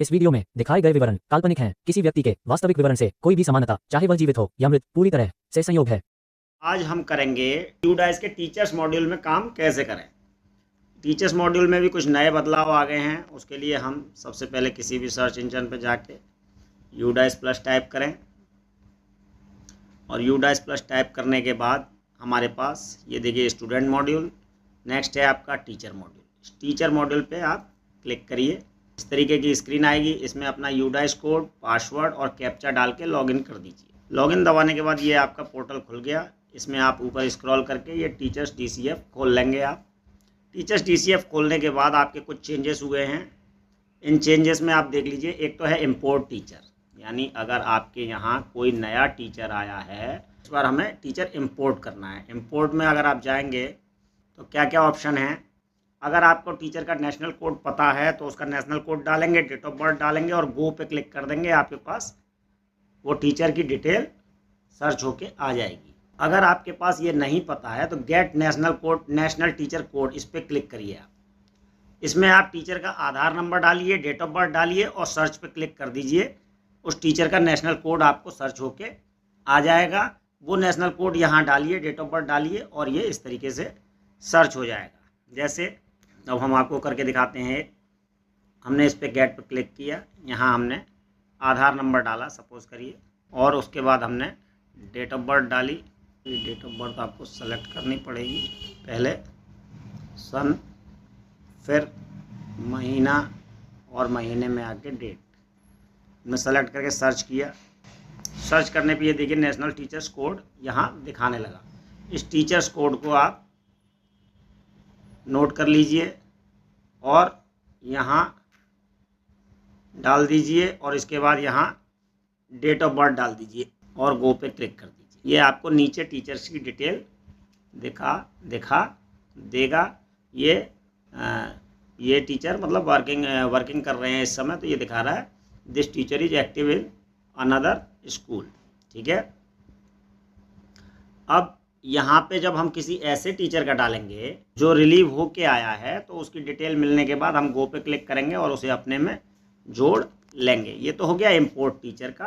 इस वीडियो में दिखाए गए विवरण काल्पनिक हैं। किसी व्यक्ति के वास्तविक विवरण से कोई भी समानता, चाहे वह जीवित हो या मृत, पूरी तरह से संयोग है। आज हम करेंगे यूडाइस के टीचर्स मॉड्यूल में काम कैसे करें। टीचर्स मॉड्यूल में भी कुछ नए बदलाव आ गए हैं। उसके लिए हम सबसे पहले किसी भी सर्च इंजन पर जाके यूडाइस प्लस टाइप करें और यूडाइस प्लस टाइप करने के बाद हमारे पास ये देखिए स्टूडेंट मॉड्यूल, नेक्स्ट है आपका टीचर मॉड्यूल। टीचर मॉड्यूल पे आप क्लिक करिए, इस तरीके की स्क्रीन आएगी। इसमें अपना यूडाइस कोड, पासवर्ड और कैप्चा डाल के लॉगिन कर दीजिए। लॉगिन दबाने के बाद ये आपका पोर्टल खुल गया। इसमें आप ऊपर स्क्रॉल करके ये टीचर्स DCF खोल लेंगे। आप टीचर्स DCF खोलने के बाद आपके कुछ चेंजेस हुए हैं। इन चेंजेस में आप देख लीजिए, एक तो है इम्पोर्ट टीचर, यानी अगर आपके यहाँ कोई नया टीचर आया है, इस बार हमें टीचर इम्पोर्ट करना है। इम्पोर्ट में अगर आप जाएंगे तो क्या क्या ऑप्शन है। अगर आपको टीचर का नेशनल कोड पता है तो उसका नेशनल कोड डालेंगे, डेट ऑफ बर्थ डालेंगे और गो पे क्लिक कर देंगे। आपके पास वो टीचर की डिटेल सर्च होके आ जाएगी। अगर आपके पास ये नहीं पता है तो get national code, national teacher code, इस पर क्लिक करिए आप। इसमें आप टीचर का आधार नंबर डालिए, डेट ऑफ बर्थ डालिए और सर्च पे क्लिक कर दीजिए। उस टीचर का नेशनल कोड आपको सर्च होके आ जाएगा। वो नेशनल कोड यहाँ डालिए, डेट ऑफ बर्थ डालिए और ये इस तरीके से सर्च हो जाएगा। जैसे अब हम आपको करके दिखाते हैं। हमने इस पर गेट पर क्लिक किया, यहाँ हमने आधार नंबर डाला सपोज़ करिए, और उसके बाद हमने डेट ऑफ बर्थ डाली। डेट ऑफ बर्थ आपको सेलेक्ट करनी पड़ेगी, पहले सन, फिर महीना और महीने में आके डेट में सेलेक्ट करके सर्च किया। सर्च करने पे ये देखिए नेशनल टीचर्स कोड यहाँ दिखाने लगा। इस टीचर्स कोड को आप नोट कर लीजिए और यहाँ डाल दीजिए और इसके बाद यहाँ डेट ऑफ बर्थ डाल दीजिए और गो पे क्लिक कर दीजिए। ये आपको नीचे टीचर्स की डिटेल दिखा देगा। ये टीचर मतलब वर्किंग कर रहे हैं इस समय, तो ये दिखा रहा है this teacher is active in another school. ठीक है। अब यहाँ पे जब हम किसी ऐसे टीचर का डालेंगे जो रिलीव होके आया है तो उसकी डिटेल मिलने के बाद हम गो पे क्लिक करेंगे और उसे अपने में जोड़ लेंगे। ये तो हो गया इंपोर्ट टीचर का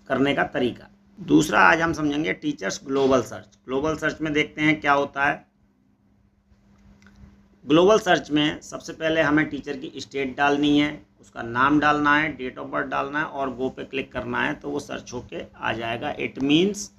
करने का तरीका। दूसरा आज हम समझेंगे teachers global search. Global search में देखते हैं क्या होता है। ग्लोबल सर्च में सबसे पहले हमें टीचर की स्टेट डालनी है, उसका नाम डालना है, डेट ऑफ बर्थ डालना है और गो पे क्लिक करना है तो वो सर्च होके आ जाएगा। इट मीन्स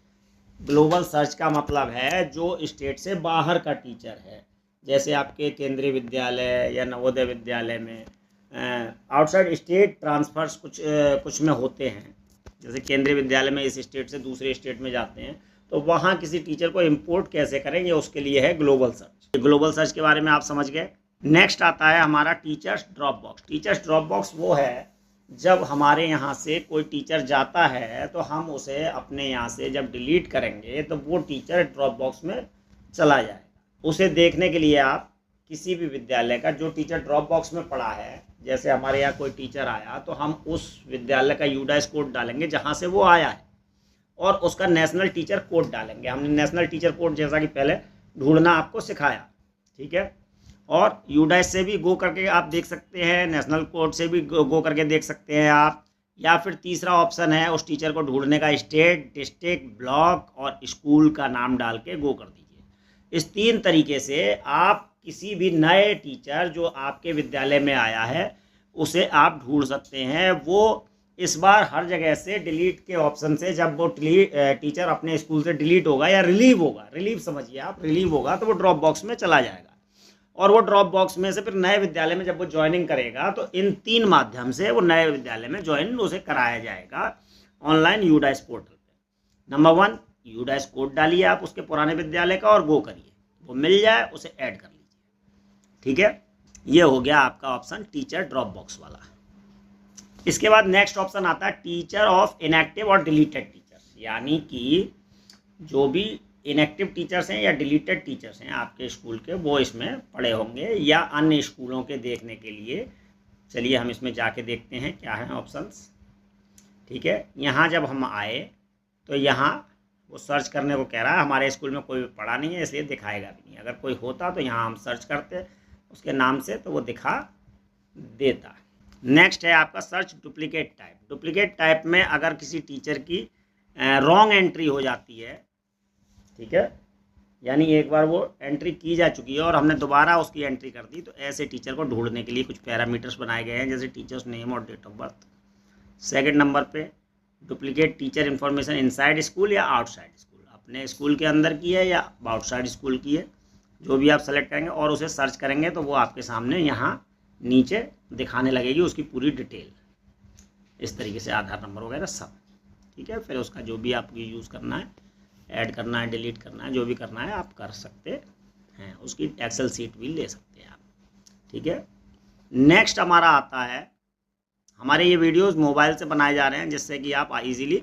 ग्लोबल सर्च का मतलब है जो स्टेट से बाहर का टीचर है। जैसे आपके केंद्रीय विद्यालय या नवोदय विद्यालय में आउटसाइड स्टेट ट्रांसफर्स कुछ में होते हैं। जैसे केंद्रीय विद्यालय में इस स्टेट से दूसरे स्टेट में जाते हैं, तो वहाँ किसी टीचर को इंपोर्ट कैसे करेंगे, उसके लिए है ग्लोबल सर्च। ग्लोबल सर्च के बारे में आप समझ गए। नेक्स्ट आता है हमारा teachers drop box. Teachers drop box वो है जब हमारे यहाँ से कोई टीचर जाता है तो हम उसे अपने यहाँ से जब डिलीट करेंगे तो वो टीचर ड्रॉप बॉक्स में चला जाएगा। उसे देखने के लिए आप किसी भी विद्यालय का जो टीचर ड्रॉप बॉक्स में पड़ा है, जैसे हमारे यहाँ कोई टीचर आया तो हम उस विद्यालय का यूडाइस कोड डालेंगे जहाँ से वो आया है और उसका नेशनल टीचर कोड डालेंगे। हमने नेशनल टीचर कोड जैसा कि पहले ढूंढना आपको सिखाया, ठीक है। और यूडाइस से भी गो करके आप देख सकते हैं, नेशनल कोड से भी गो करके देख सकते हैं आप, या फिर तीसरा ऑप्शन है उस टीचर को ढूंढने का, स्टेट, डिस्ट्रिक्ट, ब्लॉक और स्कूल का नाम डाल के गो कर दीजिए। इस 3 तरीके से आप किसी भी नए टीचर जो आपके विद्यालय में आया है उसे आप ढूंढ सकते हैं। वो इस बार हर जगह से डिलीट के ऑप्शन से, जब वो टीचर अपने स्कूल से डिलीट होगा या रिलीव होगा, रिलीव समझिए आप, रिलीव होगा तो वो ड्रॉप बॉक्स में चला जाएगा और वो ड्रॉप बॉक्स में से फिर नए विद्यालय में जब वो ज्वाइनिंग करेगा तो इन 3 माध्यम से वो नए विद्यालय में ज्वाइन उसे कराया जाएगा ऑनलाइन यूडाइस पोर्टल पे। नंबर 1, यूडाइस कोड डालिए आप उसके पुराने विद्यालय का और गो करिए, वो मिल जाए उसे ऐड कर लीजिए। ठीक है, ये हो गया आपका ऑप्शन टीचर ड्रॉप बॉक्स वाला। इसके बाद नेक्स्ट ऑप्शन आता है टीचर ऑफ इनएक्टिव और डिलीटेड टीचर्स, यानी कि जो भी इनएक्टिव टीचर्स हैं या डिलीटेड टीचर्स हैं आपके स्कूल के, वो इसमें पढ़े होंगे या अन्य स्कूलों के देखने के लिए। चलिए हम इसमें जाके देखते हैं क्या है ऑप्शंस। ठीक है, यहाँ जब हम आए तो यहाँ वो सर्च करने को कह रहा है। हमारे स्कूल में कोई पढ़ा नहीं है इसलिए दिखाएगा भी नहीं। अगर कोई होता तो यहाँ हम सर्च करते उसके नाम से तो वो दिखा देता। नेक्स्ट है आपका search duplicate type. Duplicate type में अगर किसी टीचर की रॉन्ग एंट्री हो जाती है, ठीक है, यानी एक बार वो एंट्री की जा चुकी है और हमने दोबारा उसकी एंट्री कर दी, तो ऐसे टीचर को ढूंढने के लिए कुछ पैरामीटर्स बनाए गए हैं, जैसे टीचर्स नेम और date of birth. Second number पे duplicate teacher information inside school या आउटसाइड स्कूल, अपने स्कूल के अंदर की है या आउटसाइड स्कूल की है, जो भी आप सेलेक्ट करेंगे और उसे सर्च करेंगे तो वो आपके सामने यहाँ नीचे दिखाने लगेगी उसकी पूरी डिटेल, इस तरीके से आधार नंबर वगैरह सब, ठीक है। फिर उसका जो भी आपको यूज़ करना है, ऐड करना है, डिलीट करना है, जो भी करना है आप कर सकते हैं। उसकी एक्सेल सीट भी ले सकते हैं आप, ठीक है। नेक्स्ट हमारा आता है, हमारे ये वीडियोस मोबाइल से बनाए जा रहे हैं जिससे कि आप इजीली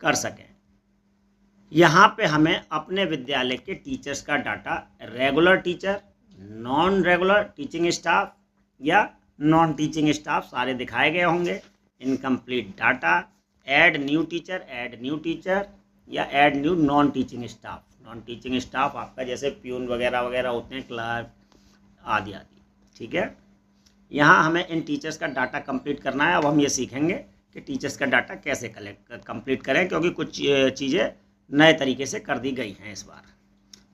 कर सकें। यहाँ पे हमें अपने विद्यालय के टीचर्स का data, regular teacher, non regular teaching staff या नॉन टीचिंग स्टाफ सारे दिखाए गए होंगे। Incomplete data, add new teacher या add new non teaching staff. Non teaching staff आपका जैसे प्यून वगैरह वगैरह होते हैं, क्लर्क आदि आदि, ठीक है। यहाँ हमें इन टीचर्स का डाटा कंप्लीट करना है। अब हम ये सीखेंगे कि टीचर्स का डाटा कैसे कंप्लीट करें, क्योंकि कुछ चीज़ें नए तरीके से कर दी गई हैं इस बार।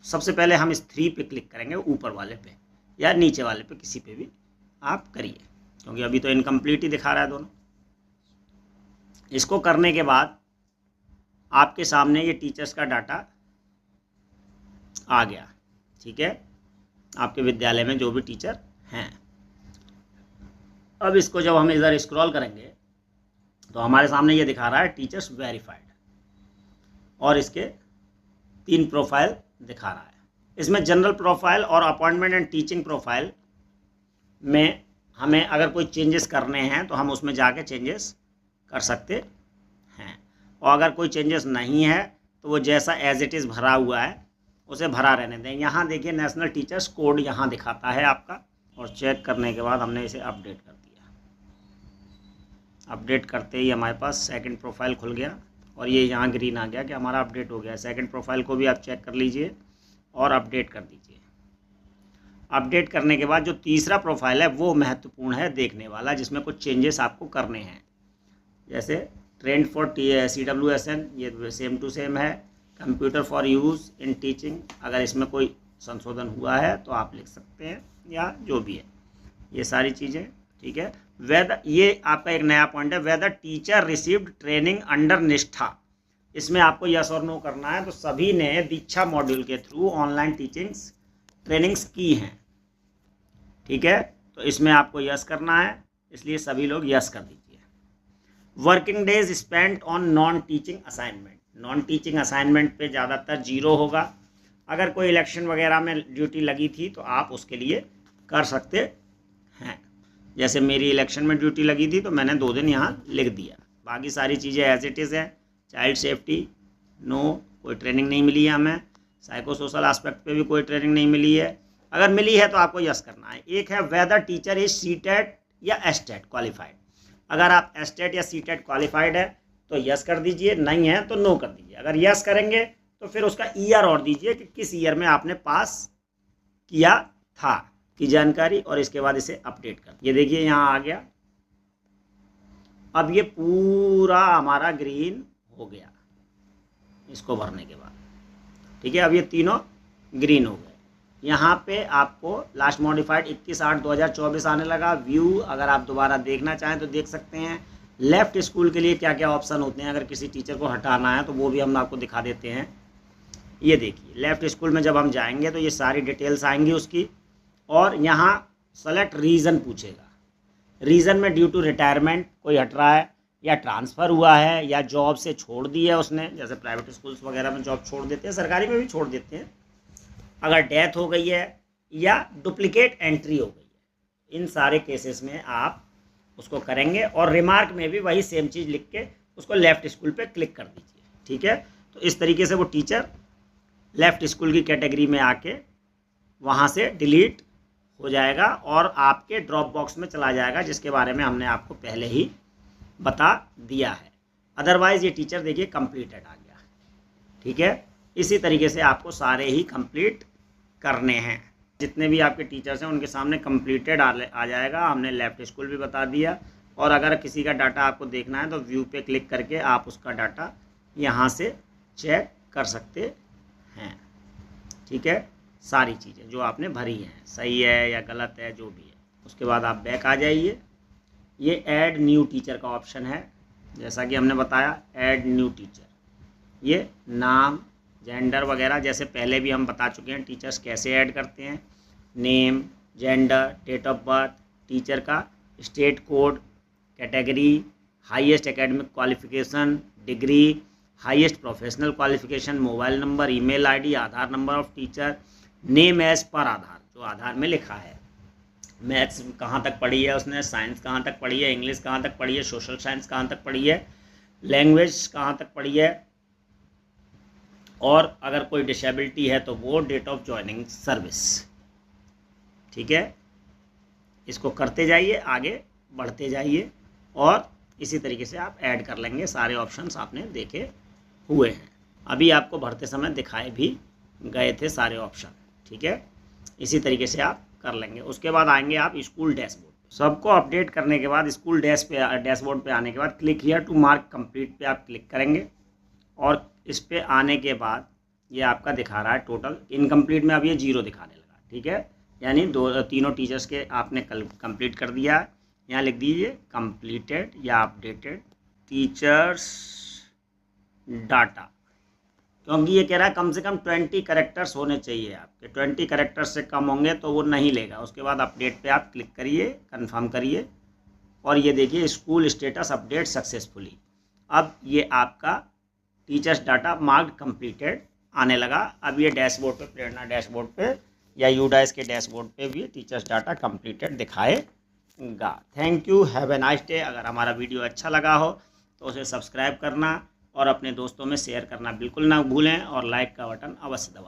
सबसे पहले हम इस 3 पे क्लिक करेंगे, ऊपर वाले पे या नीचे वाले पे, किसी पे भी आप करिए, क्योंकि अभी तो इनकम्प्लीट ही दिखा रहा है दोनों। इसको करने के बाद आपके सामने ये टीचर्स का डाटा आ गया, ठीक है, आपके विद्यालय में जो भी टीचर हैं। अब इसको जब हम इधर स्क्रॉल करेंगे तो हमारे सामने ये दिखा रहा है टीचर्स वेरीफाइड, और इसके 3 प्रोफाइल दिखा रहा है। इसमें जनरल प्रोफाइल और अपॉइंटमेंट एंड टीचिंग प्रोफाइल में हमें अगर कोई चेंजेस करने हैं तो हम उसमें जाके चेंजेस कर सकते हैं, और अगर कोई चेंजेस नहीं है तो वो जैसा एज इट इज़ भरा हुआ है उसे भरा रहने दें। यहाँ देखिए नेशनल टीचर्स कोड यहाँ दिखाता है आपका, और चेक करने के बाद हमने इसे अपडेट कर दिया। अपडेट करते ही हमारे पास सेकंड प्रोफाइल खुल गया और ये यहाँ ग्रीन आ गया कि हमारा अपडेट हो गया। सेकंड प्रोफाइल को भी आप चेक कर लीजिए और अपडेट कर दीजिए। अपडेट करने के बाद जो तीसरा प्रोफाइल है वो महत्वपूर्ण है देखने वाला, जिसमें कुछ चेंजेस आपको करने हैं, जैसे ट्रेंड फॉर CWSN, ये सेम टू सेम है। Computer for use in teaching, अगर इसमें कोई संशोधन हुआ है तो आप लिख सकते हैं, या जो भी है ये सारी चीज़ें, ठीक है। वेदर, ये आपका एक नया पॉइंट है, whether teacher received training under Nishtha, इसमें आपको यस और नो करना है। तो सभी ने दीक्षा मॉड्यूल के थ्रू ऑनलाइन ट्रेनिंग्स की हैं, ठीक है, तो इसमें आपको यस करना है, इसलिए सभी लोग यस कर दीजिए। Working days spent on non teaching assignment, non teaching assignment पे ज़्यादातर 0 होगा। अगर कोई इलेक्शन वगैरह में ड्यूटी लगी थी तो आप उसके लिए कर सकते हैं, जैसे मेरी इलेक्शन में ड्यूटी लगी थी तो मैंने 2 दिन यहाँ लिख दिया। बाकी सारी चीज़ें एज इट इज़ है। चाइल्ड सेफ्टी नो, कोई ट्रेनिंग नहीं मिली है हमें। साइको सोशल एस्पेक्ट पे भी कोई ट्रेनिंग नहीं मिली है, अगर मिली है तो आपको यस करना है। एक है वेदर टीचर इज सीटेट या एस्टेट क्वालिफाइड, अगर आप एस्टेट या सीटेट क्वालिफाइड है तो यस कर दीजिए, नहीं है तो नो कर दीजिए। अगर यस करेंगे तो फिर उसका ईयर और दीजिए कि किस ईयर में आपने पास किया था की जानकारी, और इसके बाद इसे अपडेट कर। ये देखिए यहाँ आ गया, अब ये पूरा हमारा ग्रीन हो गया इसको भरने के बाद, ठीक है। अब ये तीनों ग्रीन हो गए। यहाँ पे आपको लास्ट मॉडिफाइड 21/8/2024 आने लगा। व्यू, अगर आप दोबारा देखना चाहें तो देख सकते हैं। लेफ़्ट स्कूल के लिए क्या क्या ऑप्शन होते हैं, अगर किसी टीचर को हटाना है तो वो भी हम आपको दिखा देते हैं। ये देखिए लेफ़्ट स्कूल में जब हम जाएंगे तो ये सारी डिटेल्स आएंगी उसकी, और यहाँ सेलेक्ट रीज़न पूछेगा। रीज़न में ड्यू टू रिटायरमेंट कोई हट रहा है, या ट्रांसफ़र हुआ है, या जॉब से छोड़ दी है उसने, जैसे प्राइवेट स्कूल्स वगैरह में जॉब छोड़ देते हैं, सरकारी में भी छोड़ देते हैं। अगर डेथ हो गई है या डुप्लीकेट एंट्री हो गई है, इन सारे केसेस में आप उसको करेंगे। और रिमार्क में भी वही सेम चीज़ लिख के उसको लेफ़्ट स्कूल पे क्लिक कर दीजिए, ठीक है। तो इस तरीके से वो टीचर लेफ़्ट स्कूल की कैटेगरी में आके वहाँ से डिलीट हो जाएगा और आपके ड्रॉप बॉक्स में चला जाएगा, जिसके बारे में हमने आपको पहले ही बता दिया है। अदरवाइज़ ये टीचर देखिए कंप्लीटेड आ गया, ठीक है। इसी तरीके से आपको सारे ही कंप्लीट करने हैं। जितने भी आपके टीचर्स हैं उनके सामने कंप्लीटेड आ जाएगा। हमने लेफ़्ट स्कूल भी बता दिया, और अगर किसी का डाटा आपको देखना है तो व्यू पे क्लिक करके आप उसका डाटा यहाँ से चेक कर सकते हैं। ठीक है, सारी चीज़ें जो आपने भरी हैं सही है या गलत है जो भी है। उसके बाद आप बैक आ जाइए। ये ऐड न्यू टीचर का ऑप्शन है, जैसा कि हमने बताया ऐड न्यू टीचर। ये नाम जेंडर वगैरह जैसे पहले भी हम बता चुके हैं टीचर्स कैसे ऐड करते हैं, name, gender, date of birth, teacher का state code, category, highest academic qualification, degree, highest professional qualification, mobile number, email ID, Aadhaar number of teacher, name as पर आधार, जो आधार में लिखा है, मैथ्स कहाँ तक पढ़ी है उसने, साइंस कहाँ तक पढ़ी है, इंग्लिश कहाँ तक पढ़ी है, सोशल साइंस कहाँ तक पढ़ी है, लैंग्वेज कहाँ तक पढ़ी है, और अगर कोई डिसेबिलिटी है तो वो डेट ऑफ ज्वाइनिंग सर्विस। ठीक है, इसको करते जाइए, आगे बढ़ते जाइए और इसी तरीके से आप ऐड कर लेंगे। सारे ऑप्शंस आपने देखे हुए हैं, अभी आपको भरते समय दिखाए भी गए थे सारे ऑप्शन। ठीक है, इसी तरीके से आप कर लेंगे। उसके बाद आएंगे आप स्कूल डैशबोर्ड। सबको अपडेट करने के बाद स्कूल डैशबोर्ड पे आने के बाद click here to mark complete पे आप क्लिक करेंगे और इस पे आने के बाद ये आपका दिखा रहा है टोटल इनकम्प्लीट में अब ये 0 दिखाने लगा। ठीक है, यानी तीनों टीचर्स के आपने कंप्लीट कर दिया है। यहाँ लिख दीजिए कंप्लीटेड या अपडेटेड टीचर्स डाटा, क्योंकि ये कह रहा है कम से कम 20 कैरेक्टर्स होने चाहिए आपके। 20 कैरेक्टर्स से कम होंगे तो वो नहीं लेगा। उसके बाद अपडेट पे आप क्लिक करिए, कंफर्म करिए और ये देखिए स्कूल स्टेटस अपडेट सक्सेसफुली। अब ये आपका टीचर्स डाटा मार्क्ड कंप्लीटेड आने लगा। अब ये डैशबोर्ड पे, प्रेरणा डैशबोर्ड पे या यूडाइस के डैशबोर्ड पे भी टीचर्स डाटा कंप्लीटेड दिखाएगा। Thank you, have a nice day. अगर हमारा वीडियो अच्छा लगा हो तो उसे सब्सक्राइब करना और अपने दोस्तों में शेयर करना बिल्कुल ना भूलें और लाइक का बटन अवश्य दबाएं।